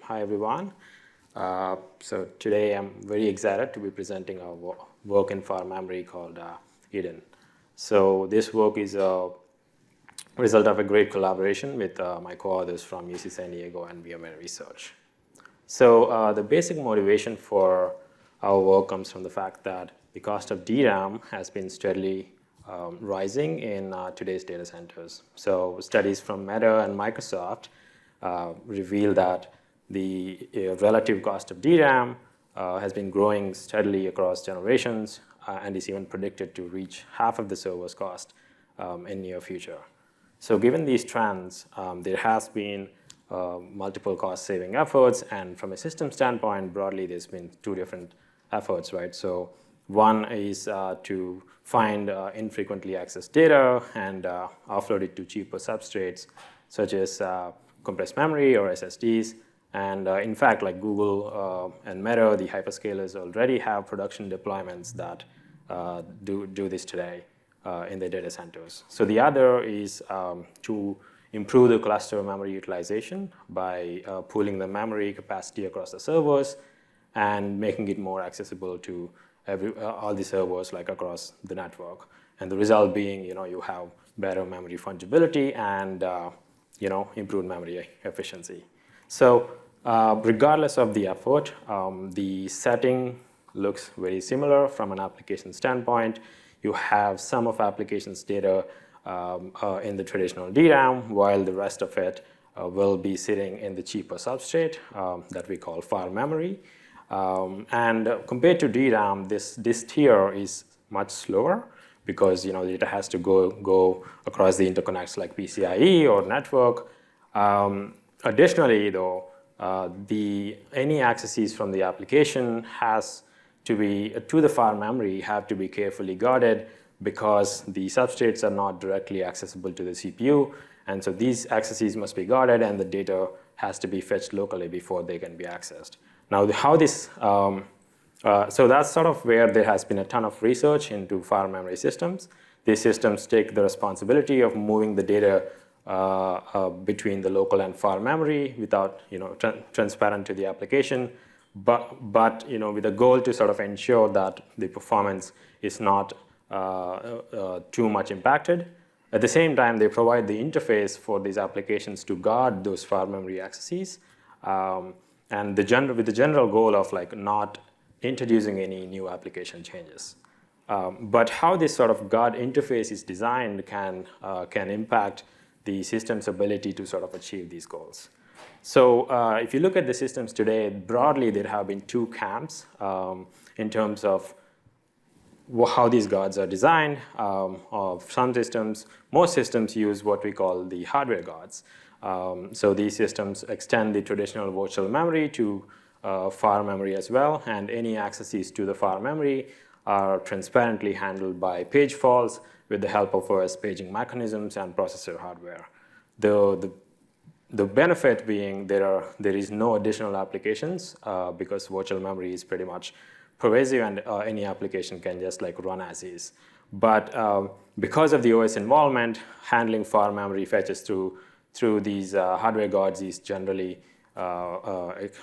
Hi everyone. So today I'm very excited to be presenting our work in far memory called Eden. So this work is a result of a great collaboration with my co-authors from UC San Diego and VMware Research. So the basic motivation for our work comes from the fact that the cost of DRAM has been steadily rising in today's data centers. So studies from Meta and Microsoft reveal that the relative cost of DRAM has been growing steadily across generations and is even predicted to reach half of the server's cost in near future. So given these trends, there has been multiple cost-saving efforts, and from a system standpoint, broadly, there's been two different efforts, right? So one is to find infrequently accessed data and offload it to cheaper substrates, such as compressed memory or SSDs. And in fact, like Google and Meta, the hyperscalers already have production deployments that do this today in their data centers. So the other is to improve the cluster memory utilization by pooling the memory capacity across the servers and making it more accessible to all the servers like across the network. And the result being, you have better memory fungibility and improved memory efficiency. So regardless of the effort, the setting looks very similar from an application standpoint. You have some of applications data in the traditional DRAM, while the rest of it will be sitting in the cheaper substrate that we call far memory. And compared to DRAM, this tier is much slower because data has to go across the interconnects like PCIe or network. Additionally, though, any accesses from the application has to be to the far memory have to be carefully guarded because the substrates are not directly accessible to the CPU, and so these accesses must be guarded, and the data has to be fetched locally before they can be accessed. Now, how this so that's sort of where there has been a ton of research into far memory systems. These systems take the responsibility of moving the data between the local and far memory without transparent to the application, but with a goal to sort of ensure that the performance is not too much impacted. At the same time, they provide the interface for these applications to guard those far memory accesses, and with the general goal of not introducing any new application changes. But how this sort of guard interface is designed can impact the system's ability to sort of achieve these goals. So if you look at the systems today, broadly there have been two camps in terms of how these guards are designed. Most systems use what we call the hardware guards. So these systems extend the traditional virtual memory to far memory as well, and any accesses to the far memory are transparently handled by page faults with the help of OS paging mechanisms and processor hardware. The benefit being there is no additional applications because virtual memory is pretty much pervasive and any application can just run as is. But because of the OS involvement, handling far memory fetches through these hardware guards is generally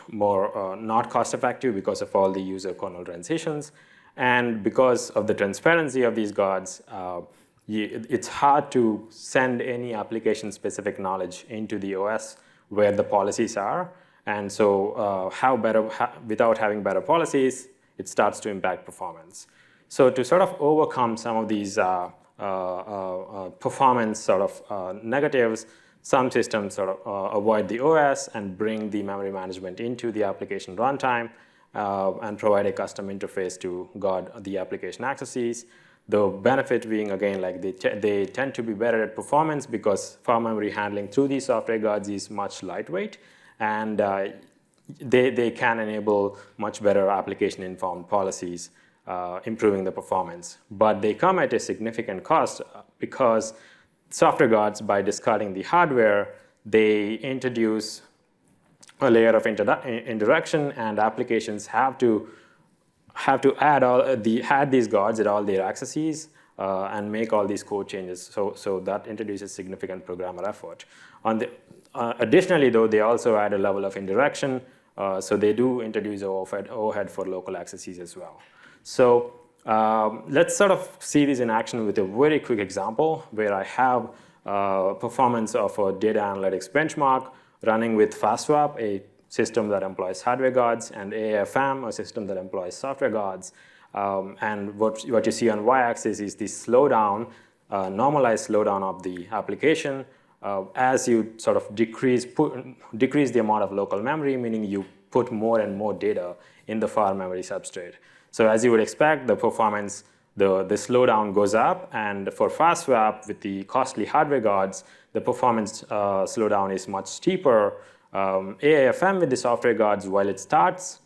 more not cost effective because of all the user kernel transitions. And because of the transparency of these guards, it's hard to send any application-specific knowledge into the OS where the policies are. And so without having better policies, it starts to impact performance. So to sort of overcome some of these performance sort of negatives, some systems sort of avoid the OS and bring the memory management into the application runtime and provide a custom interface to guard the application accesses. The benefit being, again, they tend to be better at performance because far memory handling through these software guards is much lightweight, and they can enable much better application-informed policies, improving the performance. But they come at a significant cost because software guards, by discarding the hardware, they introduce a layer of indirection, and applications have to add these guards at all their accesses and make all these code changes. So that introduces significant programmer effort. Additionally, though, they also add a level of indirection, so they do introduce overhead for local accesses as well. So let's sort of see this in action with a very quick example where I have performance of a data analytics benchmark running with Fastswap, a system that employs hardware guards, and AIFM, a system that employs software guards. And what you see on y-axis is the slowdown, normalized slowdown of the application as you sort of decrease the amount of local memory, meaning you put more and more data in the far memory substrate. So as you would expect, the performance, the slowdown goes up, and for Fastswap with the costly hardware guards, the performance slowdown is much steeper. AIFM with the software guards, while it starts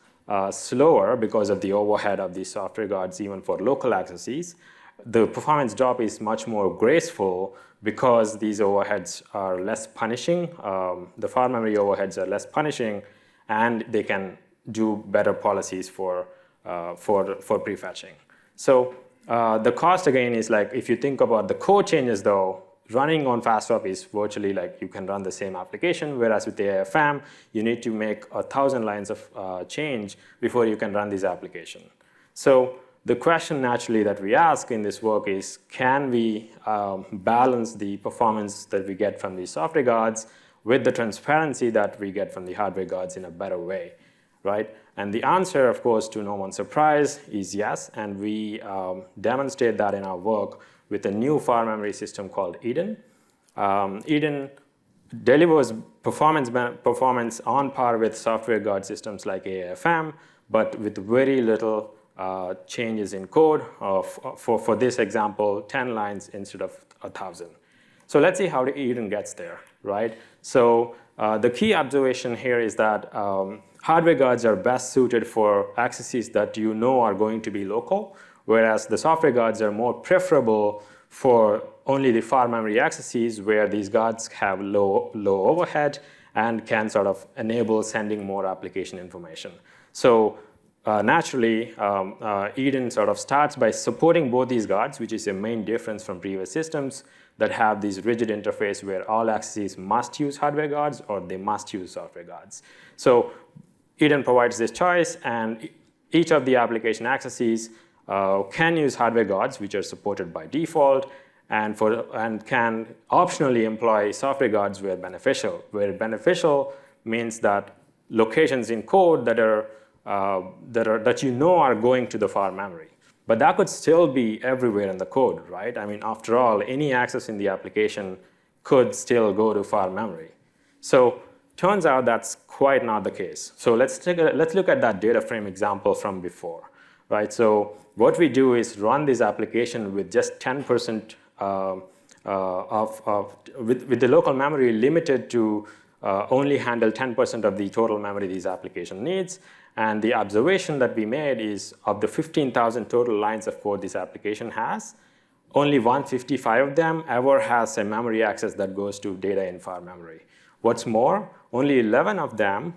slower because of the overhead of these software guards, even for local accesses, the performance drop is much more graceful because these overheads are less punishing. The far memory overheads are less punishing, and they can do better policies for prefetching. So the cost again is like, if you think about the code changes though, running on Fastswap is virtually like you can run the same application, whereas with the AIFM, you need to make 1,000 lines of change before you can run this application. So the question naturally that we ask in this work is, can we balance the performance that we get from the software guards with the transparency that we get from the hardware guards in a better way, right? And the answer, of course, to no one's surprise, is yes. And we demonstrate that in our work with a new far memory system called Eden. Eden delivers performance on par with software guard systems like AIFM, but with very little changes in code. For this example, 10 lines instead of 1,000. So let's see how Eden gets there, right? So the key observation here is that hardware guards are best suited for accesses that you know are going to be local, whereas the software guards are more preferable for only the far memory accesses where these guards have low overhead and can sort of enable sending more application information. So naturally, Eden sort of starts by supporting both these guards, which is a main difference from previous systems that have this rigid interface where all accesses must use hardware guards or they must use software guards. So Eden provides this choice, and each of the application accesses can use hardware guards, which are supported by default, and can optionally employ software guards where beneficial. Where beneficial means that locations in code that you know are going to the far memory. But that could still be everywhere in the code, right? I mean, after all, any access in the application could still go to far memory. So turns out that's quite not the case. So let's look at that DataFrame example from before, right? So what we do is run this application with just 10% with the local memory limited to only handle 10% of the total memory this application needs. And the observation that we made is of the 15,000 total lines of code this application has, only 155 of them ever has a memory access that goes to data in far memory. What's more, only 11 of them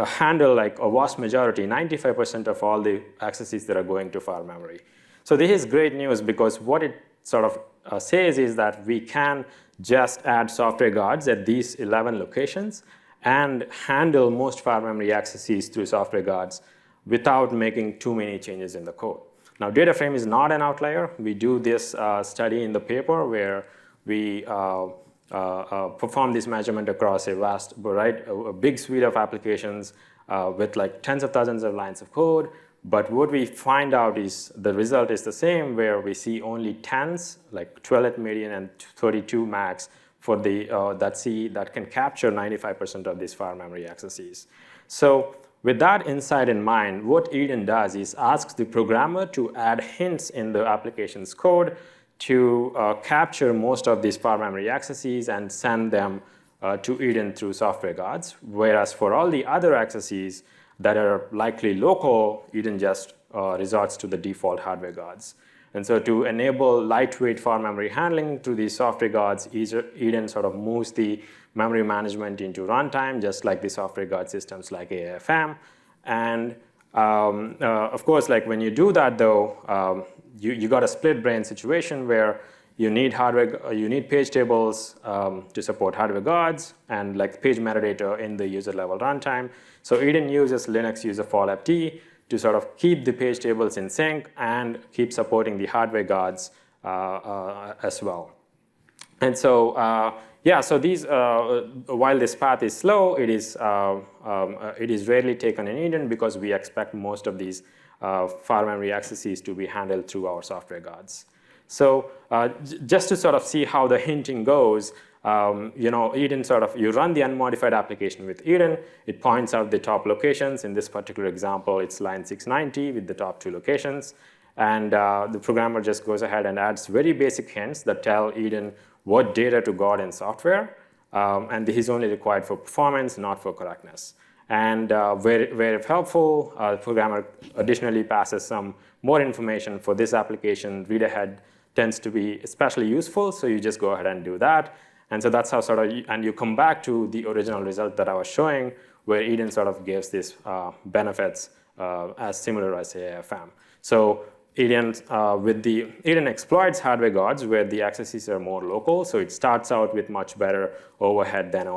handle like a vast majority, 95% of all the accesses that are going to far memory. So this is great news because what it sort of says is that we can just add software guards at these 11 locations and handle most far memory accesses through software guards without making too many changes in the code. Now, DataFrame is not an outlier. We do this study in the paper where we perform this measurement across a big suite of applications with like tens of thousands of lines of code. But what we find out is the result is the same, where we see only tens, like 12 at median and 32 max, for the that can capture 95% of these far memory accesses. So with that insight in mind, what Eden does is asks the programmer to add hints in the application's code to capture most of these far memory accesses and send them to Eden through software guards. Whereas for all the other accesses that are likely local, Eden just resorts to the default hardware guards. And so to enable lightweight far memory handling through these software guards, Eden sort of moves the memory management into runtime, just like the software guard systems like AIFM. And of course, like when you do that though, you got a split brain situation where you need hardware, you need page tables to support hardware guards and like page metadata in the user level runtime. So Eden uses Linux user fallft to sort of keep the page tables in sync and keep supporting the hardware guards as well. And so, yeah, so these, while this path is slow, it is rarely taken in Eden because we expect most of these far memory accesses to be handled through our software guards. So just to sort of see how the hinting goes, Eden you run the unmodified application with Eden. It points out the top locations. In this particular example, it's line 690 with the top 2 locations. And the programmer just goes ahead and adds very basic hints that tell Eden what data to guard in software. And this is only required for performance, not for correctness. And where if helpful, the programmer additionally passes some more information for this application. Read ahead tends to be especially useful, so you just go ahead and do that. And so that's how and you come back to the original result that I was showing, where Eden sort of gives these benefits as similar as AIFM. So Eden exploits hardware guards where the accesses are more local. So it starts out with much better overhead than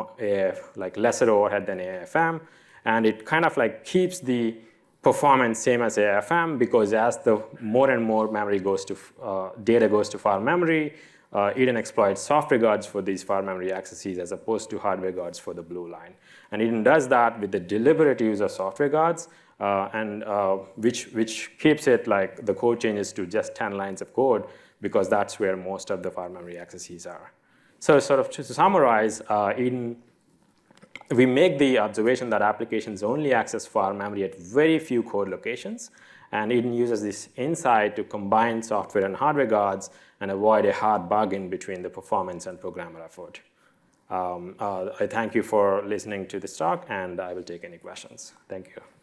lesser overhead than AIFM. And it kind of like keeps the performance same as AIFM, because as the more and more memory goes to, data goes to far memory, Eden exploits software guards for these far memory accesses as opposed to hardware guards for the blue line. And Eden does that with the deliberate use of software guards, which keeps it like the code changes to just 10 lines of code, because that's where most of the far memory accesses are. So sort of to summarize, we make the observation that applications only access far memory at very few code locations. And Eden uses this insight to combine software and hardware guards and avoid a hard bargain between the performance and programmer effort. I thank you for listening to this talk, and I will take any questions. Thank you.